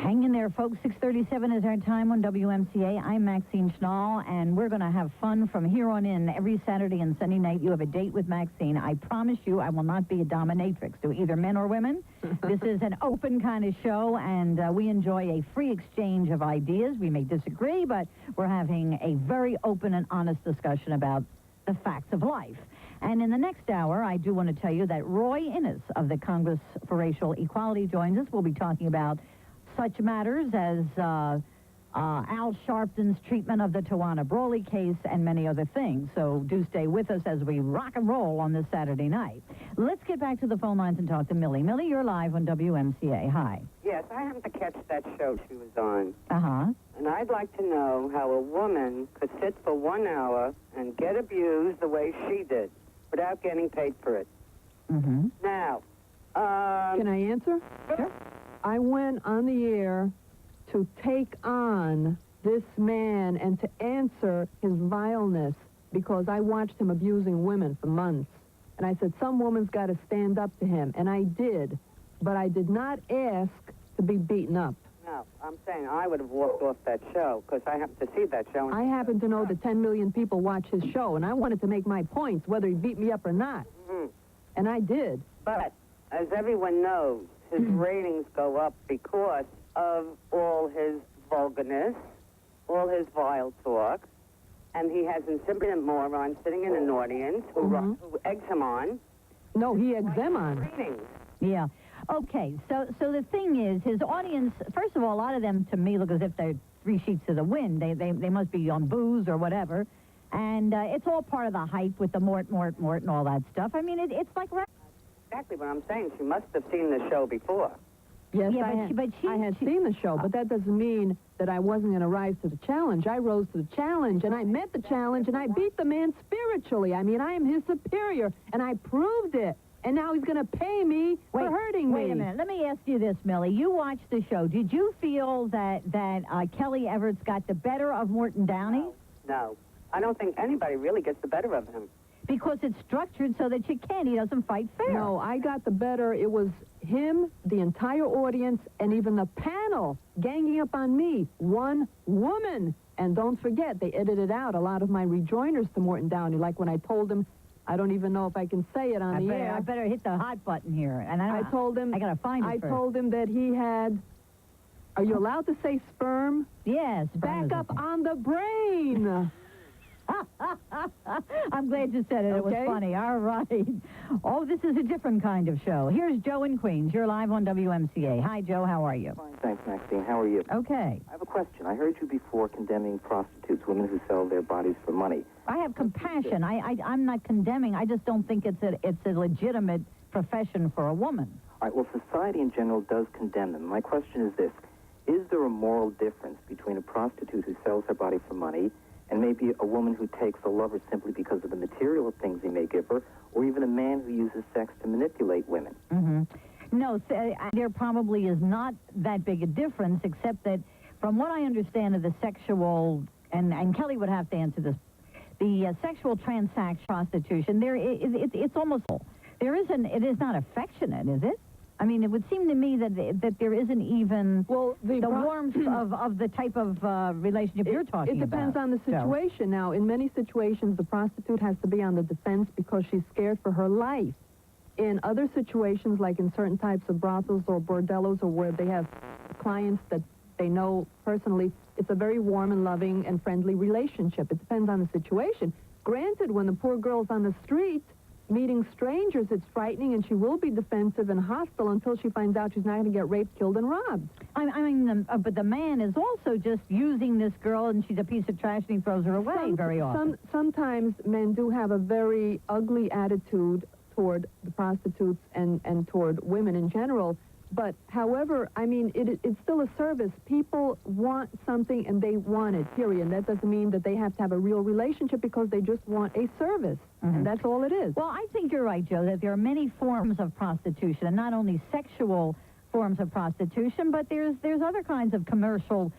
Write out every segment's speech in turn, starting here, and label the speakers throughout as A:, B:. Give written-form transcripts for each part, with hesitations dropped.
A: Hang in there, folks. 6:37 is our time on WMCA. I'm Maxine Schnall, and we're going to have fun from here on in. Every Saturday and Sunday night, you have a date with Maxine. I promise you I will not be a dominatrix to either men or women. This is an open kind of show, and we enjoy a free exchange of ideas. We may disagree, but we're having a very open and honest discussion about the facts of life. And in the next hour, I do want to tell you that Roy Innes of the Congress for Racial Equality joins us. We'll be talking about such matters as Al Sharpton's treatment of the Tawana Brawley case and many other things. So do stay with us as we rock and roll on this Saturday night. Let's get back to the phone lines and talk to Millie. Millie, you're live on WMCA. Hi.
B: Yes, I happened to catch that show she was on.
A: Uh-huh.
B: And I'd like to know how a woman could sit for 1 hour and get abused the way she did without getting paid for it.
A: Mm-hmm.
B: Now,
C: can I answer?
A: Sure.
C: I went on the air to take on this man and to answer his vileness because I watched him abusing women for months. And I said, some woman's got to stand up to him. And I did. But I did not ask to be beaten up.
B: no, I'm saying I would have walked off that show because I happened to see that show.
C: I happen to know that 10 million people watch his show, and I wanted to make my points, whether he beat me up or not.
B: Mm-hmm.
C: And I did.
B: But, as everyone knows, his ratings go up because of all his vulgarness, all his vile talk, and he has incipient morons sitting in an audience who eggs him on.
C: No, he eggs them on.
B: Ratings.
A: Yeah. Okay, so the thing is, his audience, first of all, a lot of them, to me, look as if they're 3 sheets to the wind. They must be on booze or whatever. And it's all part of the hype with the Mort, and all that stuff. I mean, it's like...
B: Exactly what I'm saying. She must have seen the show before.
C: Yes,
A: Yeah,
C: I had seen the show, but that doesn't mean that I wasn't going to rise to the challenge. I rose to the challenge, and I met the challenge, and I beat the man spiritually. I mean, I am his superior, and I proved it. And now he's going to pay me for hurting me.
A: Wait a minute. Let me ask you this, Millie. You watched the show. Did you feel that Kelly Everett's got the better of Morton Downey?
B: No. I don't think anybody really gets the better of him.
A: Because it's structured so that you can't. He doesn't fight fair.
C: No, I got the better. It was him, the entire audience, and even the panel ganging up on me. One woman. And don't forget, they edited out a lot of my rejoinders to Morton Downey, like when I told him, I don't even know if I can say it on the air.
A: I better hit the hot button here. And
C: I told him,
A: I got to find it
C: I
A: first.
C: told him that he had, are you allowed to say sperm?
A: Yes.
C: Back up on the brain.
A: I'm glad you said it.
C: Okay.
A: It was funny. All right. Oh, this is a different kind of show. Here's Joe in Queens. You're live on WMCA. Hi, Joe. How are you?
D: Fine, thanks, Maxine. How are you?
A: Okay.
D: I have a question. I heard you before condemning prostitutes, women who sell their bodies for money.
A: I have compassion. I'm not condemning. I just don't think it's a legitimate profession for a woman.
D: All right, well, society in general does condemn them. My question is this. Is there a moral difference between a prostitute who sells her body for money and maybe a woman who takes a lover simply because of the material things he may give her, or even a man who uses sex to manipulate women?
A: Mm-hmm. No, there probably is not that big a difference, except that from what I understand of the sexual, and Kelly would have to answer this, the sexual transaction prostitution, it's almost, it is not affectionate, is it? I mean, it would seem to me that there isn't even the warmth of the type of relationship you're talking about.
C: It depends on the situation. Now, in many situations, the prostitute has to be on the defense because she's scared for her life. In other situations, like in certain types of brothels or bordellos or where they have clients that they know personally, it's a very warm and loving and friendly relationship. It depends on the situation. Granted, when the poor girl's on the street, meeting strangers, it's frightening, and she will be defensive and hostile until she finds out she's not going to get raped, killed, and robbed.
A: But the man is also just using this girl, and she's a piece of trash, and he throws her away very often.
C: Sometimes men do have a very ugly attitude toward the prostitutes and toward women in general. But, however, I mean, it's still a service. People want something, and they want it, period. That doesn't mean that they have to have a real relationship because they just want a service. And that's all it is.
A: Well, I think you're right, Joe, that there are many forms of prostitution, and not only sexual forms of prostitution, but there's other kinds of commercial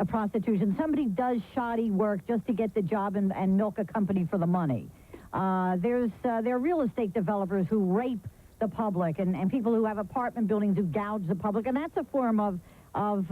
A: prostitution. Somebody does shoddy work just to get the job and milk a company for the money. There are real estate developers who rape the public, and people who have apartment buildings who gouge the public, and that's a form of of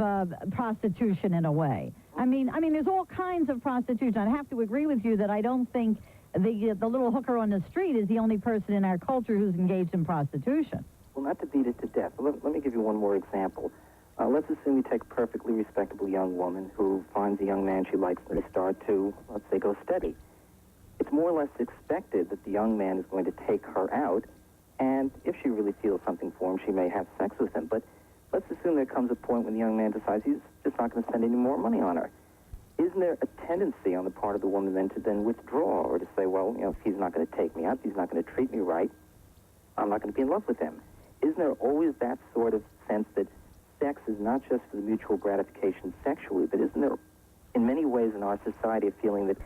A: prostitution in a way. I mean, there's all kinds of prostitution. I have to agree with you that I don't think the little hooker on the street is the only person in our culture who's engaged in prostitution.
D: Well, not to beat it to death, but let me give you one more example. Let's assume we take a perfectly respectable young woman who finds a young man she likes and they start to, let's say, go steady. It's more or less expected that the young man is going to take her out, and if she really feels something for him, she may have sex with him. But let's assume there comes a point when the young man decides he's just not going to spend any more money on her. Isn't there a tendency on the part of the woman then to withdraw, or to say, well, if he's not going to take me out, if he's not going to treat me right, I'm not going to be in love with him? Isn't there always that sort of sense that sex is not just for the mutual gratification sexually, but isn't there, in many ways in our society, a feeling that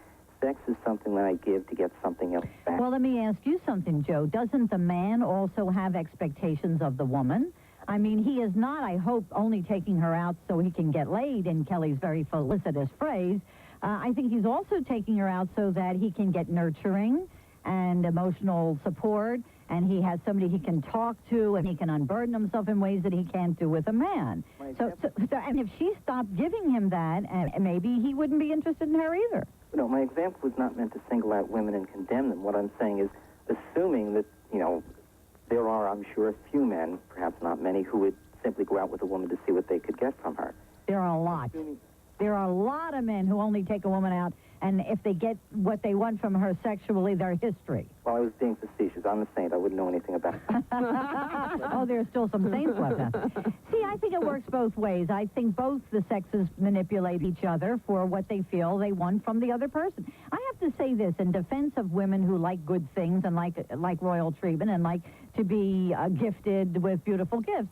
D: sex is something that I give to get something else back?
A: Well, let me ask you something, Joe. Doesn't the man also have expectations of the woman? I mean, he is not, I hope, only taking her out so he can get laid, in Kelly's very felicitous phrase. I think he's also taking her out so that he can get nurturing and emotional support, and he has somebody he can talk to, and he can unburden himself in ways that he can't do with a man. So, and if she stopped giving him that, maybe he wouldn't be interested in her either.
D: No, my example was not meant to single out women and condemn them. What I'm saying is, assuming that, there are, I'm sure, a few men, perhaps not many, who would simply go out with a woman to see what they could get from her.
A: There are a lot. There are a lot of men who only take a woman out, and if they get what they want from her sexually, they're history.
D: Well, I was being facetious. I'm a saint. I wouldn't know anything about it.
A: Oh, there's still some saints left out. See, I think it works both ways. I think both the sexes manipulate each other for what they feel they want from the other person. I have to say this in defense of women who like good things and like royal treatment and like to be gifted with beautiful gifts.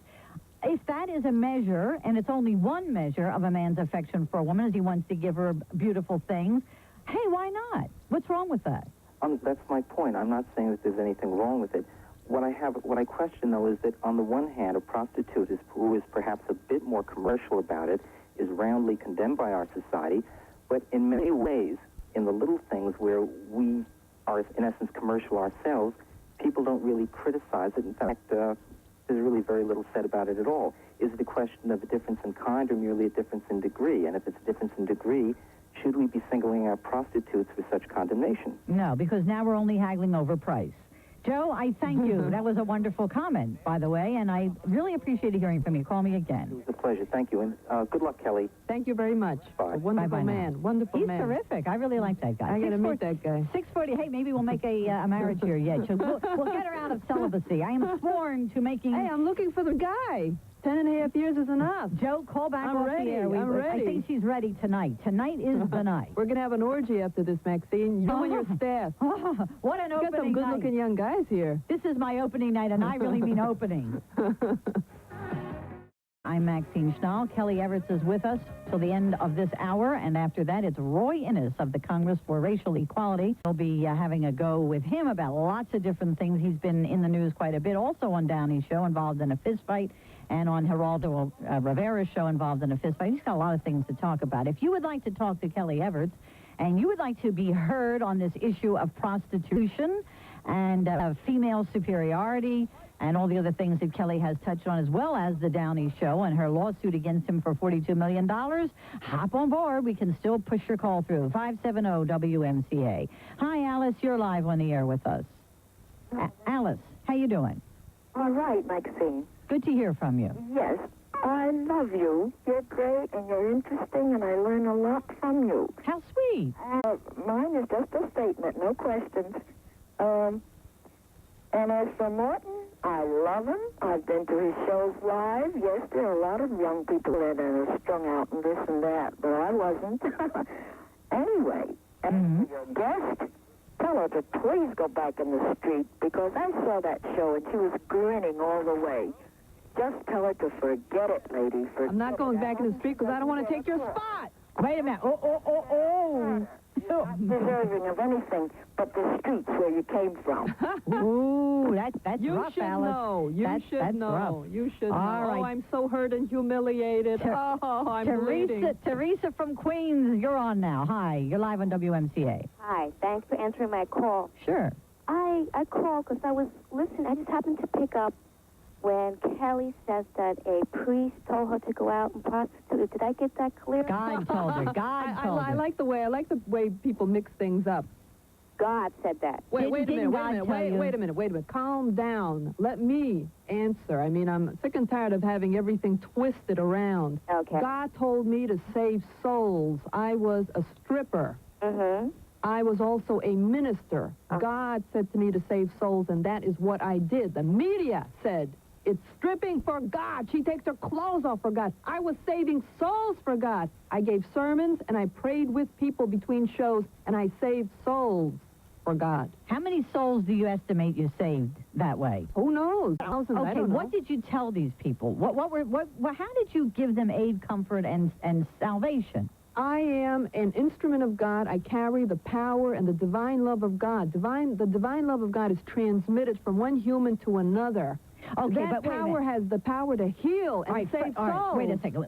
A: If that is a measure, and it's only one measure of a man's affection for a woman, is he wants to give her beautiful things, hey, why not? What's wrong with that?
D: That's my point. I'm not saying that there's anything wrong with it. What I question, though, is that on the one hand, a prostitute who is perhaps a bit more commercial about it is roundly condemned by our society, but in many ways, in the little things where we are, in essence, commercial ourselves, people don't really criticize it. In fact, there's really very little said about it at all. Is it a question of a difference in kind or merely a difference in degree? And if it's a difference in degree, should we be singling out prostitutes for such condemnation?
A: No, because now we're only haggling over price. Joe, I thank you. That was a wonderful comment, by the way, and I really appreciated hearing from you. Call me again.
D: It was a pleasure. Thank you, and good luck, Kelly.
C: Thank you very much.
D: Bye.
C: A wonderful
A: Bye-bye
C: man.
A: now.
C: Wonderful
A: He's
C: man.
A: terrific. I really like that guy.
C: I got to meet that guy.
A: 6:40. Hey, maybe we'll make a marriage here yet. We'll get her out of celibacy. I am sworn to making...
C: Hey, I'm looking for the guy. 10.5 years is enough.
A: Joe, call back
C: I'm
A: off
C: ready.
A: the air.
C: I'm ready.
A: I think she's ready tonight. Tonight is the night.
C: We're going to have an orgy after this, Maxine. You and your staff.
A: What an
C: You got some
A: opening night.
C: good-looking young guys here.
A: This is my opening night, and I really mean opening. I'm Maxine Schnall. Kelly Everts is with us till the end of this hour, and after that, it's Roy Innes of the Congress for Racial Equality. We'll be having a go with him about lots of different things. He's been in the news quite a bit, also on Downey's show, involved in a fist fight, and on Geraldo Rivera's show, involved in a fist fight. He's got a lot of things to talk about. If you would like to talk to Kelly Everts, and you would like to be heard on this issue of prostitution and female superiority, and all the other things that Kelly has touched on, as well as the Downey show and her lawsuit against him for $42 million, hop on board. We can still push your call through. 570-WMCA. Hi, Alice. You're live on the air with us. Alice, how you doing?
E: All right, Maxine.
A: Good to hear from you.
E: Yes, I love you. You're great and you're interesting, and I learn a lot from you.
A: How sweet.
E: Mine is just a statement, no questions. And as for Morton, I love him. I've been to his shows live. Yes, there are a lot of young people that are strung out and this and that, but I wasn't. Anyway, as for your guest, tell her to please go back in the street, because I saw that show and she was grinning all the way. Just tell her to forget it, lady.
C: I'm not going back in the street because I don't want to take your spot.
A: Wait a minute. Oh.
E: You're not deserving of anything but the streets where you came from.
A: Ooh, that's
C: You
A: rough,
C: should
A: Alice.
C: know. You should
A: that's
C: know.
A: rough.
C: You should know.
A: All right.
C: Oh, I'm so hurt and humiliated. I'm bleeding.
A: Teresa from Queens, you're on now. Hi, you're live on WMCA.
F: Hi, thanks for answering my call.
A: Sure.
F: I called because I was listening. I just happened to pick up when Kelly says that a priest told her to go out and prostitute. Did I get that clear?
A: God told her. God told her.
C: I like the way people mix things up.
F: God said that.
C: Wait a
A: Didn't God
C: minute.
A: tell you?
C: Wait a minute. Calm down. Let me answer. I mean, I'm sick and tired of having everything twisted around.
F: Okay.
C: God told me to save souls. I was a stripper.
F: Mm-hmm.
C: I was also a minister. God said to me to save souls, and that is what I did. The media said it's stripping for God. She takes her clothes off for God. I was saving souls for God. I gave sermons, and I prayed with people between shows, and I saved souls for God.
A: How many souls do you estimate you saved that way?
C: Who knows? Thousands, I
A: Okay,
C: don't know.
A: what did you tell these people? How did you give them aid, comfort, and salvation?
C: I am an instrument of God. I carry the power and the divine love of God. The divine love of God is transmitted from one human to another.
A: Okay,
C: that
A: but wait a
C: power
A: minute.
C: has the power to heal and save souls.
A: All right,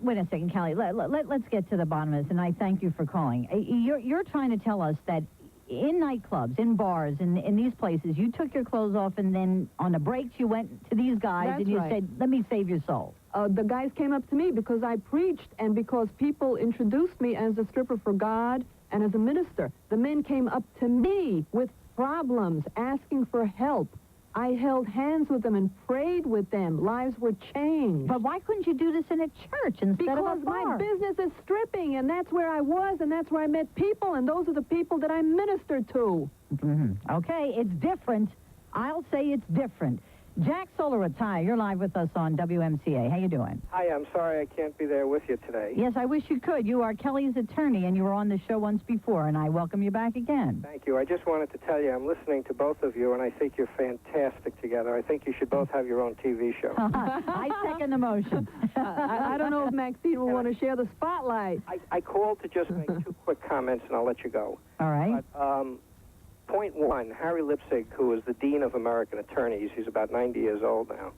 A: wait a second, Kelly. Let's get to the bottom of this, and I thank you for calling. You're trying to tell us that in nightclubs, in bars, in these places, you took your clothes off, and then on the breaks you went to these guys,
C: That's
A: and you
C: right.
A: said, let me save your soul.
C: The guys came up to me because I preached and because people introduced me as a stripper for God and as a minister. The men came up to me with problems, asking for help. I held hands with them and prayed with them. Lives were changed.
A: But why couldn't you do this in a church instead of a
C: Because
A: bar?
C: my business is stripping, and that's where I was, and that's where I met people, and those are the people that I ministered to.
A: Okay, it's different. I'll say it's different. Jack Solarotaya, you're live with us on WMCA. How you doing?
G: Hi, I'm sorry I can't be there with you today.
A: Yes, I wish you could. You are Kelly's attorney, and you were on the show once before, and I welcome you back again.
G: Thank you. I just wanted to tell you I'm listening to both of you, and I think you're fantastic together. I think you should both have your own TV show.
A: I second the motion.
C: I don't know if Maxine will want to share the spotlight.
G: I called to just make two quick comments, and I'll let you go.
A: All right.
G: But, point one, Harry Lipsig, who is the Dean of American Attorneys, he's about 90 years old now.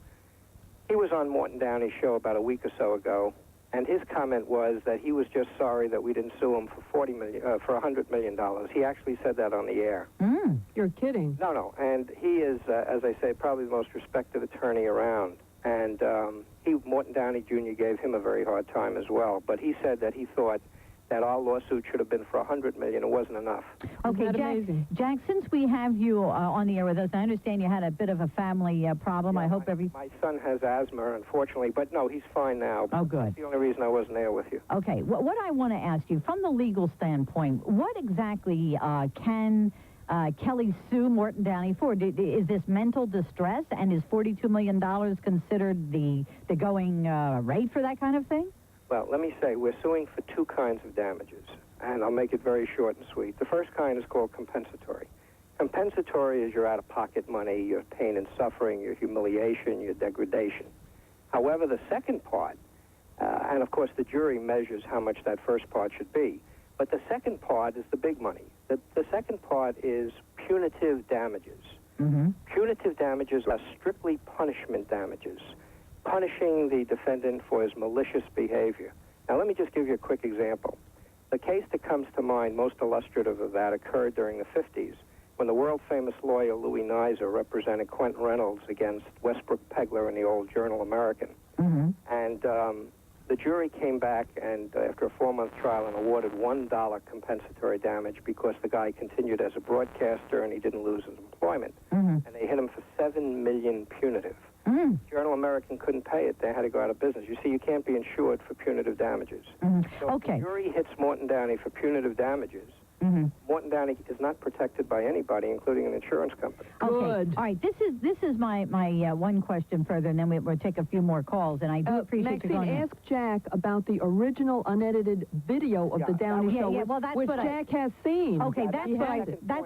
G: He was on Morton Downey's show about a week or so ago, and his comment was that he was just sorry that we didn't sue him for $100 million. He actually said that on the air.
C: You're kidding.
G: No, and he is, as I say, probably the most respected attorney around. And Morton Downey Jr. gave him a very hard time as well. But he said that he thought that our lawsuit should have been for $100 million. It wasn't enough.
A: Okay,
C: Isn't that amazing?
A: Jack, since we have you on the air with us, I understand you had a bit of a family problem.
G: Yeah,
A: I hope
G: my son has asthma, unfortunately, but no, he's fine now.
A: Oh, good.
G: That's the only reason I wasn't there with you.
A: Okay, what I want to ask you, from the legal standpoint, what exactly can Kelly sue Morton Downey for? Is this mental distress, and is $42 million considered the going rate for that kind of thing?
G: Well, let me say, we're suing for two kinds of damages, and I'll make it very short and sweet. The first kind is called compensatory. Compensatory is your out-of-pocket money, your pain and suffering, your humiliation, your degradation. However, the second part, and of course the jury measures how much that first part should be, but the second part is the big money. The second part is punitive damages. Punitive damages are strictly punishment damages, punishing the defendant for his malicious behavior. Now, let me just give you a quick example. The case that comes to mind, most illustrative of that, occurred during the 50s when the world-famous lawyer Louis Nizer represented Quentin Reynolds against Westbrook Pegler in the old Journal American. And the jury came back and after a 4-month trial and awarded $1 compensatory damage because the guy continued as a broadcaster and he didn't lose his employment. And they hit him for $7 million punitive. Journal American couldn't pay it. They had to go out of business. You see, you can't be insured for punitive damages. So if the jury hits Morton Downey for punitive damages, Morton Downey is not protected by anybody, including an insurance company.
A: Okay. All right. This is my one question further, and then we'll take a few more calls. And I do appreciate
C: Maxine,
A: you going.
C: ask Jack about the original unedited video of the Downey show,
A: well, that's
C: which
A: what
C: Jack has seen.
A: Okay, that's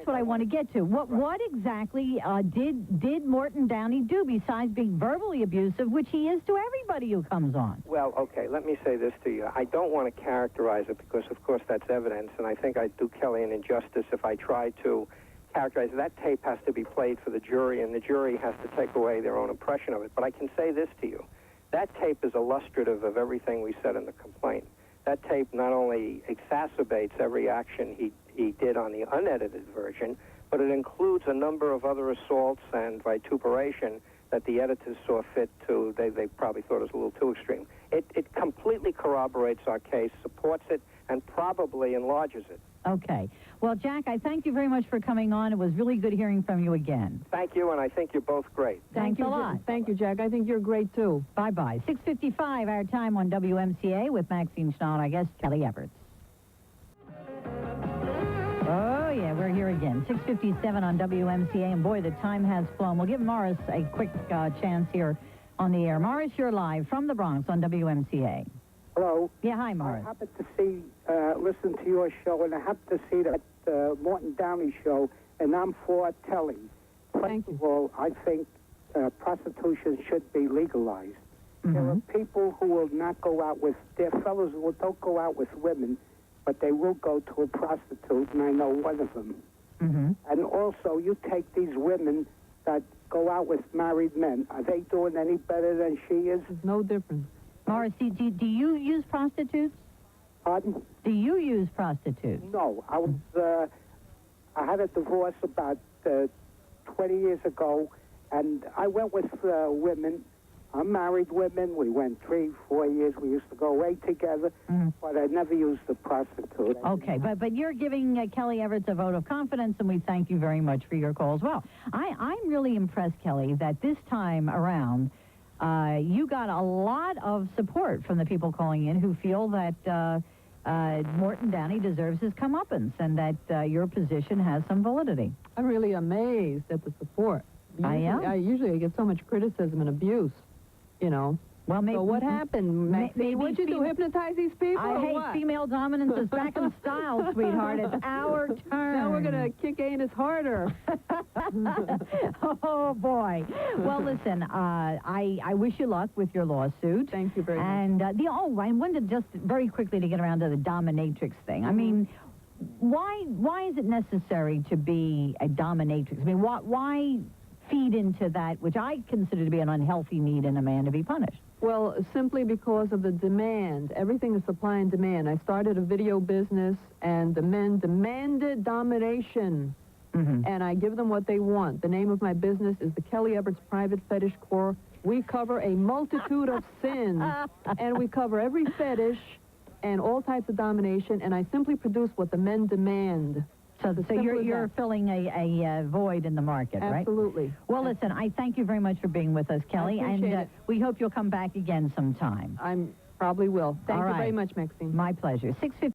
A: what I want to get to. What exactly did Morton Downey do besides being verbally abusive, which he is to everybody who comes on?
G: Well, okay, let me say this to you. I don't want to characterize it because, of course, that's evidence, and I think I'd do Kelly an injustice if I tried to characterize it. That tape has to be played for the jury, and the jury has to take away their own impression of it. But I can say this to you. That tape is illustrative of everything we said in the complaint. That tape not only exacerbates every action he did on the unedited version, but it includes a number of other assaults and vituperation that the editors saw fit to, they probably thought it was a little too extreme. It completely corroborates our case, supports it, and probably enlarges it.
A: Okay. Well, Jack, I thank you very much for coming on. It was really good hearing from you again.
G: Thank you, and I think you're both great.
A: Thanks a lot.
C: Thank you, Jack. I think you're great, too.
A: Bye-bye. 6:55, our time on WMCA with Maxine Schnall and our guest, Kelly Everts. Oh, yeah, we're here again. 6:57 on WMCA, and boy, the time has flown. We'll give Morris a quick chance here on the air. Morris, you're live from the Bronx on WMCA.
H: Hello.
A: Yeah, hi, Morris.
H: I happened to listen to your show, and I happened to see that Morton Downey show, and I'm for Telly.
C: Thank you.
H: First of all, I think prostitution should be legalized. There are people who will not go out with, their fellows who don't go out with women, but they will go to a prostitute, and I know one of them. And also, you take these women that go out with married men. Are they doing any better than she is?
C: There's no difference.
A: Morris, do you use prostitutes?
H: Pardon?
A: Do you use prostitutes?
H: No. I had a divorce about 20 years ago, and I went with women. I'm married women. We went 3, 4 years. We used to go away together, but I never used a prostitute.
A: Okay, but you're giving Kelly Everts a vote of confidence, and we thank you very much for your call as well. I'm really impressed, Kelly, that this time around, you got a lot of support from the people calling in who feel that Morton Downey deserves his comeuppance and that your position has some validity.
C: I'm really amazed at the support.
A: I am?
C: I usually get so much criticism and abuse, you know.
A: Well, maybe,
C: so what happened, Maxine? What'd you do, hypnose these people,
A: I
C: or
A: hate
C: what?
A: female dominance is back in style, sweetheart. It's our turn.
C: Now we're going to kick anus harder.
A: Oh, boy. Well, listen, I wish you luck with your lawsuit.
C: Thank you very much.
A: And, I wanted just very quickly to get around to the dominatrix thing. I mean, why is it necessary to be a dominatrix? I mean, why feed into that, which I consider to be an unhealthy need in a man to be punished?
C: Well, simply because of the demand. Everything is supply and demand. I started a video business, and the men demanded domination. And I give them what they want. The name of my business is the Kelly Everts Private Fetish Corps. We cover a multitude of sins, and we cover every fetish and all types of domination, and I simply produce what the men demand.
A: So you're filling a void in the market, right?
C: Absolutely.
A: Well, listen, I thank you very much for being with us, Kelly, and we hope you'll come back again sometime.
C: I probably will. Thank you very much, Maxine.
A: My pleasure. 6:50.